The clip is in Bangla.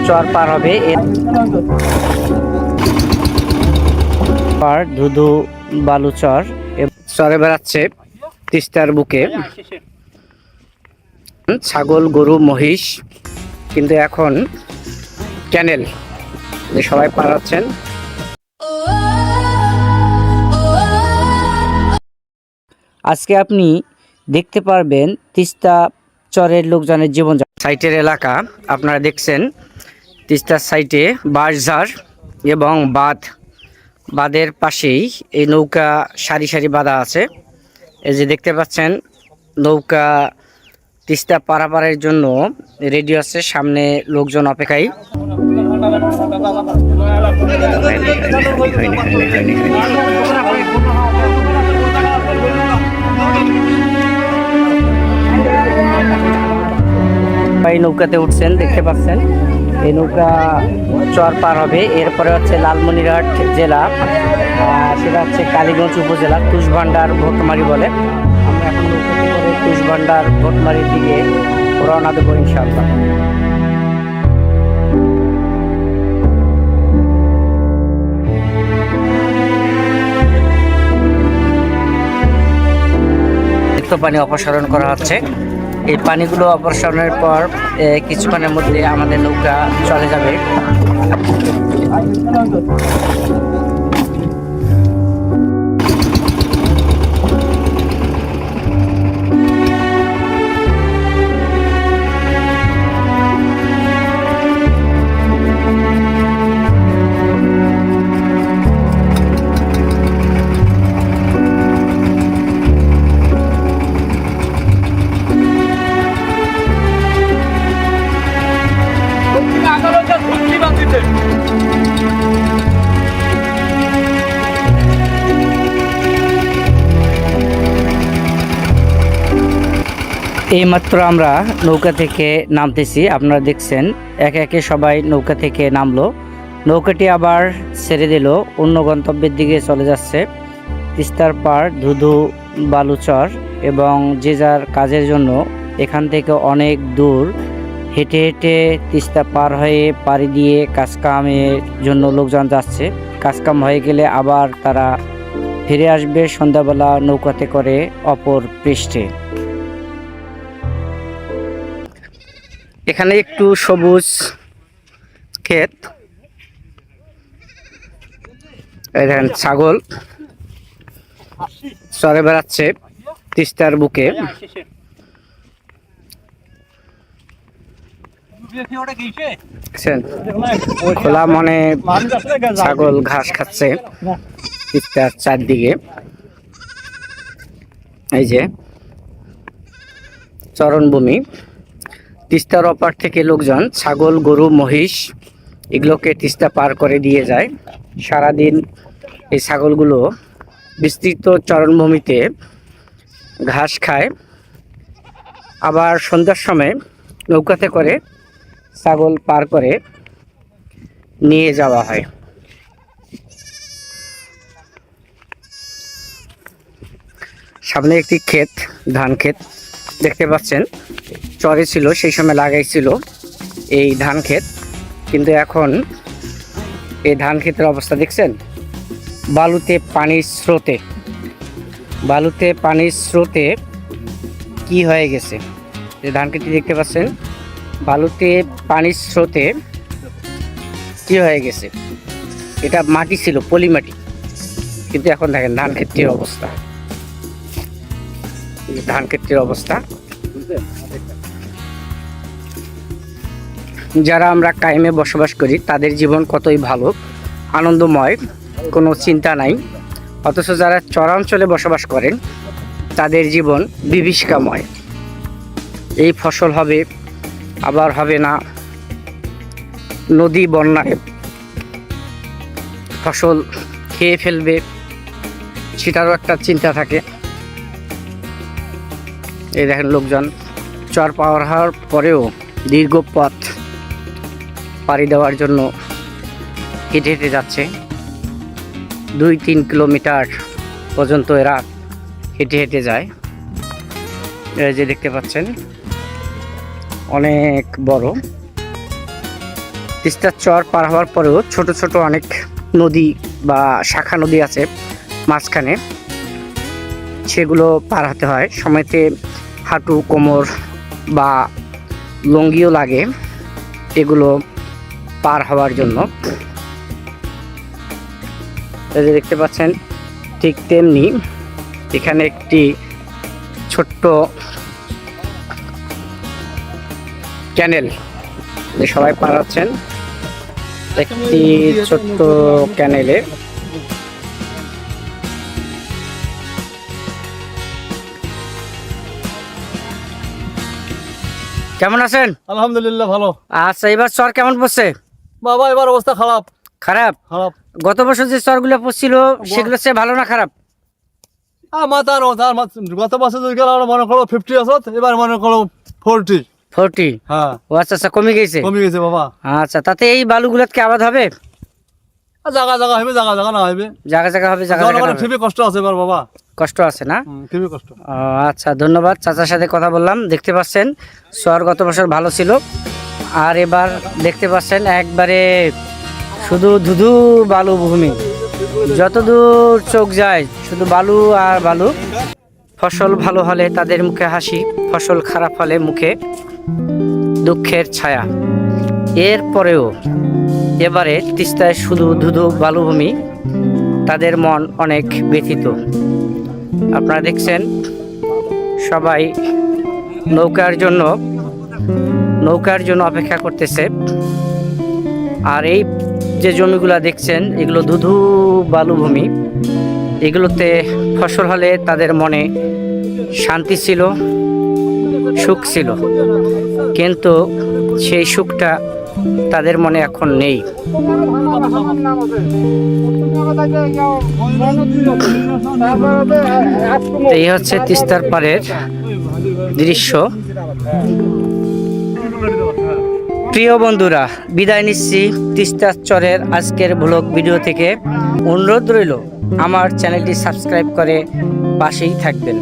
চর পার হবে, এরপর ধুধু বালুচর চরে বেড়াচ্ছে তিস্তার বুকে ছাগল, গরু, মহিষ, কিন্তু এখন ক্যানেল সবাই পার হচ্ছেন। আজকে আপনি দেখতে পারবেন তিস্তা চরের লোকজনের জীবন সাইটের এলাকা। আপনারা দেখছেন তিস্তার সাইটে বাঁশঝাড় এবং বাঁধের পাশেই এই নৌকা সারি সারি বাঁধা আছে। এই যে দেখতে পাচ্ছেন নৌকা তিস্তা পারাপারের জন্য রেডি আছে, সামনে লোকজন অপেক্ষায়। এই নৌকাতে উঠছেন, দেখতে পাচ্ছেন এই নৌকা চর পার হবে, এরপরে হচ্ছে লালমনিরহাট জেলা, সেটা হচ্ছে কালীগঞ্জ উপজেলা, তুষভান্ডার ভোটমারি বলে। আমরা এখন নৌকাতে করে তুষভান্ডার ভোটমারির দিকে রওনা দেবো ইনশাআল্লাহ। পানি অপসারণ করা হচ্ছে। এই পানিগুলো অপসারণের পর কিছুক্ষণের মধ্যে আমাদের নৌকা চলে যাবে। এইমাত্র আমরা নৌকা থেকে নামতেছি, আপনারা দেখছেন একে একে সবাই নৌকা থেকে নামলো। নৌকাটি আবার ছেড়ে দিল, অন্য গন্তব্যের দিকে চলে যাচ্ছে। তিস্তার পার ধুধু বালুচর, এবং যে যার কাজের জন্য এখান থেকে অনেক দূর হেঁটে হেঁটে তিস্তা পার হয়ে পাড়ি দিয়ে কাজকামের জন্য লোকজন যাচ্ছে। কাজকাম হয়ে গেলে আবার তারা ফিরে আসবে সন্ধ্যাবেলা নৌকাতে করে অপর পৃষ্ঠে। এখানে একটু সবুজ ক্ষেত, দেখেন ছাগল চরে বেড়াচ্ছে তিস্তার বুকে। খোলা মনে ছাগল ঘাস খাচ্ছে তিস্তার চারদিকে। এই যে চরণভূমি, তিস্তার অপার থেকে লোকজন ছাগল, গরু, মহিষ এগুলোকে তিস্তা পার করে দিয়ে যায়। সারাদিন এই ছাগলগুলো বিস্তৃত চরণভূমিতে ঘাস খায়, আবার সন্ধ্যার সময় নৌকাতে করে ছাগল পার করে নিয়ে যাওয়া হয়। সামনে একটি ক্ষেত, ধান ক্ষেত দেখতে পাচ্ছেন, চরে ছিল সেই সময় লাগাইছিল এই ধান ক্ষেত, কিন্তু এখন এই ধান ক্ষেতের অবস্থা দেখছেন, বালুতে পানির স্রোতে কি হয়ে গেছে। এই ধান ক্ষেতটি দেখতে পাচ্ছেন, বালুতে পানির স্রোতে কি হয়ে গেছে। এটা মাটি ছিল, পলি মাটি, কিন্তু এখন দেখেন ধান ক্ষেতটির অবস্থা। যারা আমরা কায়েমে বসবাস করি তাদের জীবন কতই ভালো, আনন্দময়, কোনো চিন্তা নাই। অথচ যারা চরাঞ্চলে বসবাস করেন তাদের জীবন বিভীষিকাময়। এই ফসল হবে, আবার হবে না, নদী বন্যায় ফসল খেয়ে ফেলবে, সেটারও একটা চিন্তা থাকে। এই দেখেন লোকজন চর পার হওয়ার পরেও দীর্ঘ পথ পাড়ি দেওয়ার জন্য হেঁটে হেঁটে যাচ্ছে। 2-3 কিলোমিটার পর্যন্ত এরা হেঁটে হেঁটে যায়। এই যে দেখতে পাচ্ছেন অনেক বড় তিস্তার চর পার হওয়ার পরেও ছোট ছোট অনেক নদী বা শাখা নদী আছে মাঝখানে, সেগুলো পার হতে হয়। সময়তে হাঁটু, কোমর বা লঙ্গিও লাগে এগুলো পার হওয়ার জন্য। এই যে দেখতে পাচ্ছেন, ঠিক তেমনি এখানে একটি ছোট্ট ক্যানেল যে সবাই পারাচ্ছেন, একটি ছোট্ট ক্যানেলে। কেমন আছেন? আলহামদুলিল্লাহ ভালো। আচ্ছা, এবার চর কেমন পড়ছে? বাবা এবার অবস্থা খারাপ। খারাপ? খারাপ। গত বছর যে চরগুলো পড়ছিল সেগুলো সে ভালো না খারাপ? গত বছর যদি গেল মনে করো 50 আসত, এবার মনে করো 40। 40? হ্যাঁ। ও আচ্ছা আচ্ছা, কমে গেছে। কমে গেছে বাবা। আচ্ছা, তাতে এই বালুগুলোর কি আবাদ হবে? জায়গা জায়গা হবে, জায়গা জায়গা না হবে। জায়গা জায়গা হবে, জায়গা জায়গা না হবে। খুবই কষ্ট আছে এবার বাবা। কষ্ট আছে না? খুবই কষ্ট। আচ্ছা, ধন্যবাদ। চাচার সাথে কথা বললাম। দেখতে পাচ্ছেন চর গত বছর ভালো ছিল, আর এবার দেখতে পাচ্ছেন একবারে শুধু ধুধু বালু ভূমি, যতদূর চোখ যায় শুধু বালু আর বালু। ফসল ভালো হলে তাদের মুখে হাসি, ফসল খারাপ হলে মুখে দুঃখের ছায়া। এরপরেও এবারে তিস্তায় শুধু ধুধু বালুভূমি, তাদের মন অনেক ব্যথিত। আপনারা দেখছেন সবাই নৌকার জন্য অপেক্ষা করতেছে। আর এই যে জমিগুলা দেখছেন এগুলো ধুধু বালুভূমি, এগুলোতে ফসল হলে তাদের মনে শান্তি ছিল, সুখ ছিল, কিন্তু সেই সুখটা তাদের মনে এখন নেই। এই হচ্ছে তিস্তার পাড়ের দৃশ্য। প্রিয় বন্ধুরা, বিদায় নিচ্ছি তিস্তার চরের আজকের ব্লগ ভিডিও থেকে। অনুরোধ রইল আমার চ্যানেলটি সাবস্ক্রাইব করে পাশেই থাকবেন।